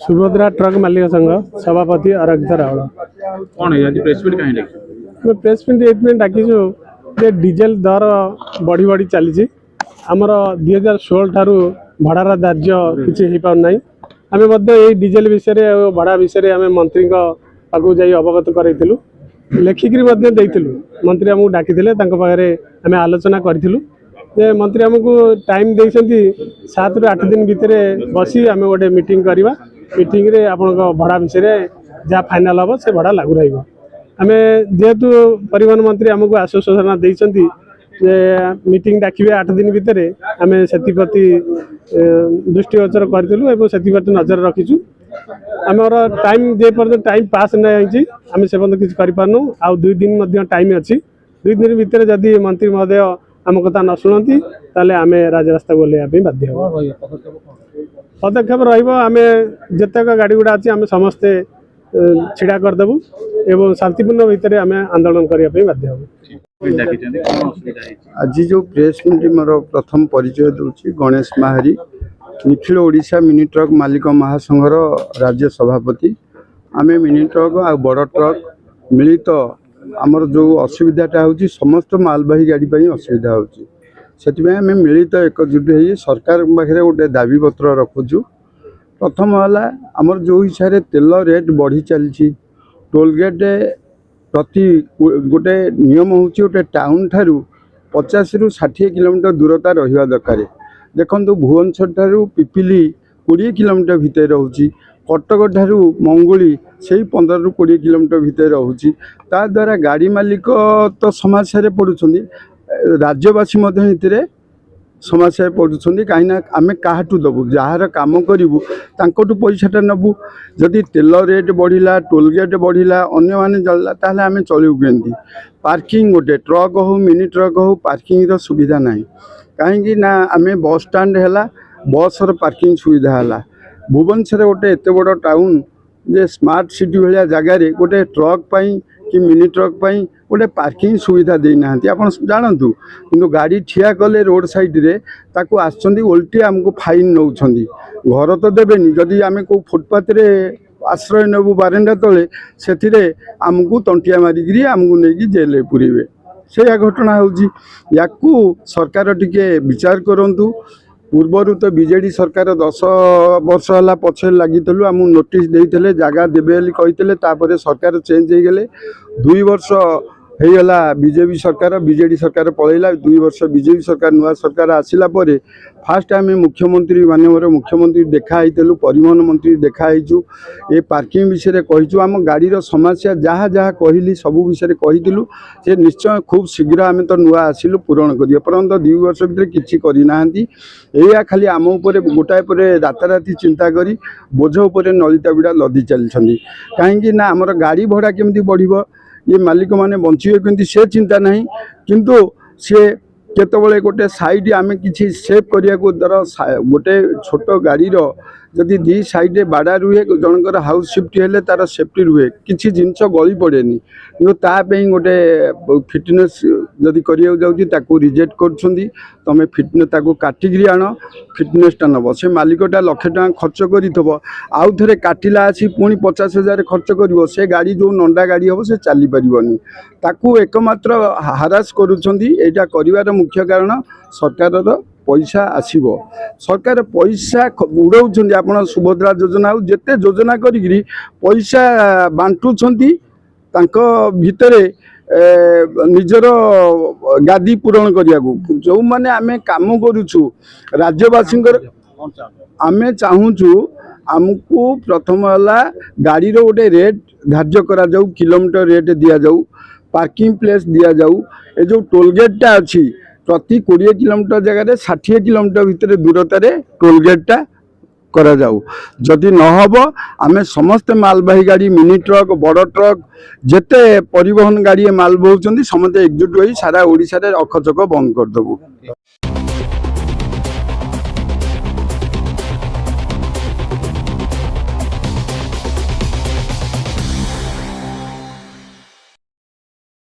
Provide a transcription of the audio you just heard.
Subhadra truck मालिक संघ सभापति अरविंद रावल। कौन है आज प्रेस मीट कहीं प्रेस मीट डाकी डीजेल दर बढ़ी बढ़ी चली आमर 2016 ठारू भड़ार धार्य किसी पारना आम डीजेल विषय भड़ा विषय आम मंत्री पाक जा अवगत करूँ लेखिकी मंत्री आमको डाकी आम आलोचना करूँ मंत्री आमको टाइम देती 7 ରୁ 8 दिन भितर बसी आम गोटे मीटिंग करवा मीटिंग रे आपण भड़ा विषय जहाँ फाइनाल हम से भड़ा लागू रही आम जेहेतु परिवहन मंत्री आमको आश्वासना देती मीटिंग डाकिबे 8 दिन भितर आम से दृष्टिगोचर करूँ से नजर रखीचु आमर टाइम जे पर्यटन टाइम पास नहीं आम से पर्यटन किसी करूँ आ 2 दिन टाइम अच्छी 2 दिन भितर जदि मंत्री महोदय आम कथा न शुणती ताले आम राजरास्ता बोलने बाध्य पदक्षेप रम जितक गाड़ी गुड़ा अच्छी आम समस्ते छिड़ा करदेबू एवं शांतिपूर्ण भितर आम आंदोलन करने बाध्य आज जो प्रेस मीट मोर प्रथम परिचय दूसरी गणेश महारी निखिल ओडिशा मिनी ट्रक मालिक महासंघर राज्य सभापति आम मिनी ट्रक आ बड़ ट्रक मिलित आमर जो असुविधाटा हूँ समस्त मालबाही गाड़ी असुविधा होती आम मिलित एकजुट हो सरकार पाखे गोटे दाबी पत्र रखुचु। प्रथम है आमर जो हिसाब से तेल रेट बढ़ी चली टोलगेट प्रति गोटे नियम हूँ गोटे टाउन ठारू 50 ରୁ 60 किलोमीटर दूरता रहा दरकार देखो भुवनेश्वर ठारू पिपिली 20 किलोमीटर भितर रोचे कटक ठारू मंगुली से 15 ରୁ 20 किलोमीटर भितर रोचे ता द्वारा गाड़ी मालिक तो समस्या पड़ुं राज्यवासी समस्या पड़ुं कहीं आम क्या दबू जार कम करूँ तांकटू पैसाटा नबू जदि तेल रेट बढ़ला टोलगेट बढ़ला अन्य माने जल्ला ताहले आम चलू केमती पार्किंग गोटे ट्रक हो मिनी ट्रक हो पार्किंग सुविधा ना कहीं ना आम बस स्टाण्ड है बस पार्किंग सुविधा है भुवनेश्वर गोटे एत बड़ टाउन जे स्मार्ट सिटी भाया जगार गोटे ट्रक पाई कि मिनी ट्रक पाई गोटे पार्किंग सुविधा देना आप जानतु कि गाड़ी ठिया कले रोड साइड रे ताकू आसछंदी उल्टी आमको फाइन नौ घर तो देवेनि जदि आम को फुटपाथ रे आश्रय नेबू बारेंडा तले से आमको तंटिया मारिकी आमको नहीं जेल पुरेबे से घटना होची याकू सरकार टिके विचार करंतु पूर्वर तो बीजेडी सरकार 10 वर्ष है पछे लगी आम नोटिस देते जगह देवे कहते सरकार चेंज हो गले 2 वर्ष होगला बीजेपी सरकार बीजेडी सरकार पलैला 2 वर्ष बीजेपी सरकार नुआ सरकार आसला फास्ट आम मुख्यमंत्री माननीय मुख्यमंत्री देखाई परिवहन मंत्री देखाई ये पार्किंग विषय कहीचु आम गाड़ी समस्या जहाँ जहाँ कहली सब विषय कहीलु से निश्चय खूब शीघ्र आम तो नुआ आसिलु पूरण कर परंतु 2 वर्ष भर किसी करना या खाली आम उपर गोटाए पर राताराति चिंता करी बोझ उपर नलिता बिड़ा लदी चलती कहीं ना आमर गाड़ी भड़ा केमती बढ़ ये मालिक माने बंचिबे केमती से चिंता नहीं किंतु सी केतबले गोटे साइड आम कि सेव करिया को दर गोटे छोट गाड़ी जदि 2 साइड बाड़ा रुहे जनकर हाउस सेफ्टी हेले तार सेफ्टी रुहे किसी जिनस गली पड़ेनि कि तापाई गोटे फिटनेस जदि करिया जाउची ताकू रिजेक्ट करछंदी तमे फिटनेस ताकू काटिकी आण फिटनेसटा नब से मालिकटा लाख टका खर्च करिथबो आउ थरे काटिला आसी पुणी 50,000 खर्च करिवो से गाड़ी जो नंडा गाड़ी हबो से चली परिबनी ताकू एकमात्र हारास करूछंदी एटा करिवार मुख्य कारण सरकार पैसा आसीबो सरकार पैसा उड़ाउछंदी आपण सुभद्रा योजना जेते योजना करी पैसा बांटुछंदी तांको भितरे निजर गादी पूरण करिया जो माने आमे काम करूछु राज्यवासी आमे चाहूचु आमको प्रथम है गाड़ी रो गोटे रेट धार्य करा जाऊ किलोमीटर रेट दिया जाऊ पार्किंग प्लेस दिया जाऊ ए जो टोलगेटा अच्छी प्रति 20 किलोमीटर जगह 60 किलोमीटर भितर दूरतार टोलगेटा करा जाऊ जदि नहब आमे समस्त मालबाही गाड़ी मिनी ट्रक बड़ ट्रक जेते परिवहन गाड़ी माल बोचंदी समस्त एकजुट हो सारा ओडिशा रे अखचक बंद करदेबू।